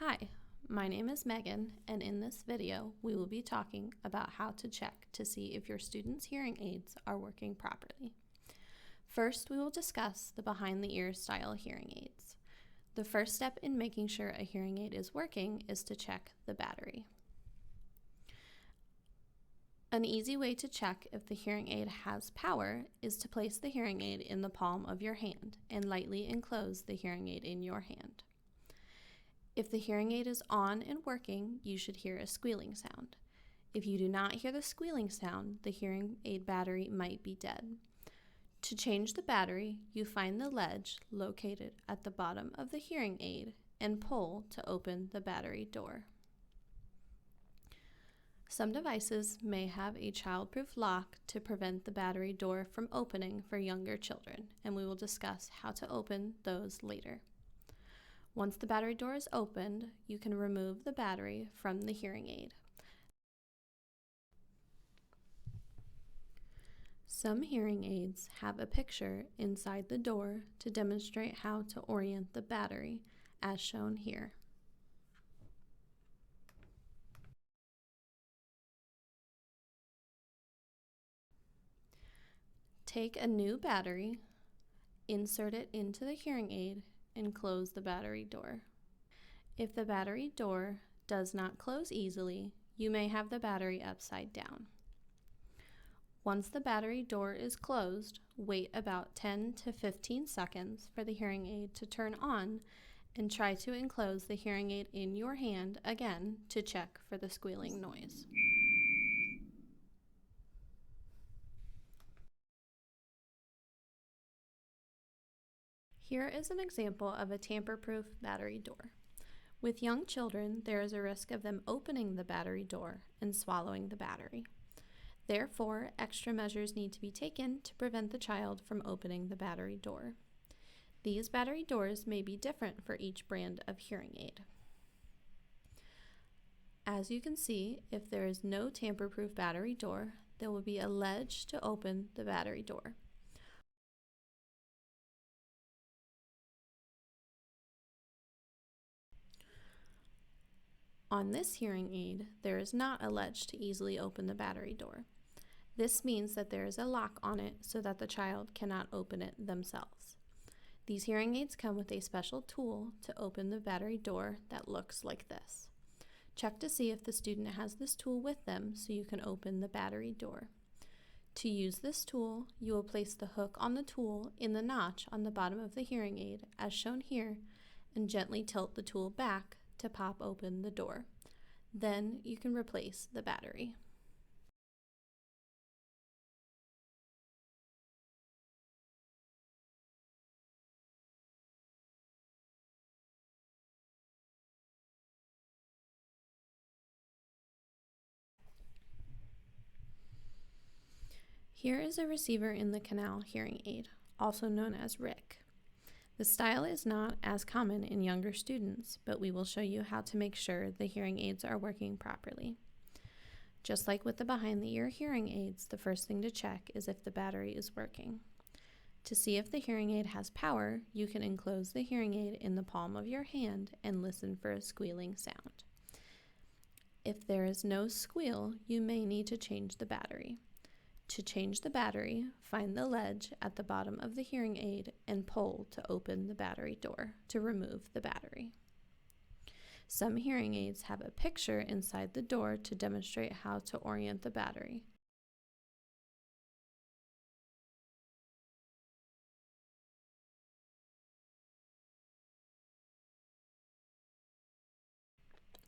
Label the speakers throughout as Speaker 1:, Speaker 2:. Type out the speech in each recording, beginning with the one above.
Speaker 1: Hi, my name is Megan, and in this video, we will be talking about how to check to see if your students' hearing aids are working properly. First, we will discuss the behind-the-ear style hearing aids. The first step in making sure a hearing aid is working is to check the battery. An easy way to check if the hearing aid has power is to place the hearing aid in the palm of your hand and lightly enclose the hearing aid in your hand. If the hearing aid is on and working, you should hear a squealing sound. If you do not hear the squealing sound, the hearing aid battery might be dead. To change the battery, you find the ledge located at the bottom of the hearing aid and pull to open the battery door. Some devices may have a childproof lock to prevent the battery door from opening for younger children, and we will discuss how to open those later. Once the battery door is opened, you can remove the battery from the hearing aid. Some hearing aids have a picture inside the door to demonstrate how to orient the battery, as shown here. Take a new battery, insert it into the hearing aid, and close the battery door. If the battery door does not close easily, you may have the battery upside down. Once the battery door is closed, wait about 10 to 15 seconds for the hearing aid to turn on and try to enclose the hearing aid in your hand again to check for the squealing noise. Here is an example of a tamper-proof battery door. With young children, there is a risk of them opening the battery door and swallowing the battery. Therefore, extra measures need to be taken to prevent the child from opening the battery door. These battery doors may be different for each brand of hearing aid. As you can see, if there is no tamper-proof battery door, there will be a ledge to open the battery door. On this hearing aid, there is not a ledge to easily open the battery door. This means that there is a lock on it so that the child cannot open it themselves. These hearing aids come with a special tool to open the battery door that looks like this. Check to see if the student has this tool with them so you can open the battery door. To use this tool, you will place the hook on the tool in the notch on the bottom of the hearing aid, as shown here, and gently tilt the tool back to pop open the door. Then you can replace the battery. Here is a receiver in the canal hearing aid, also known as RIC. The style is not as common in younger students, but we will show you how to make sure the hearing aids are working properly. Just like with the behind-the-ear hearing aids, the first thing to check is if the battery is working. To see if the hearing aid has power, you can enclose the hearing aid in the palm of your hand and listen for a squealing sound. If there is no squeal, you may need to change the battery. To change the battery, find the ledge at the bottom of the hearing aid and pull to open the battery door to remove the battery. Some hearing aids have a picture inside the door to demonstrate how to orient the battery.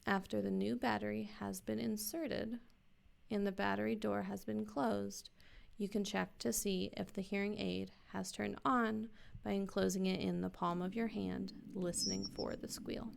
Speaker 1: After the new battery has been inserted and the battery door has been closed, you can check to see if the hearing aid has turned on by enclosing it in the palm of your hand, listening for the squeal.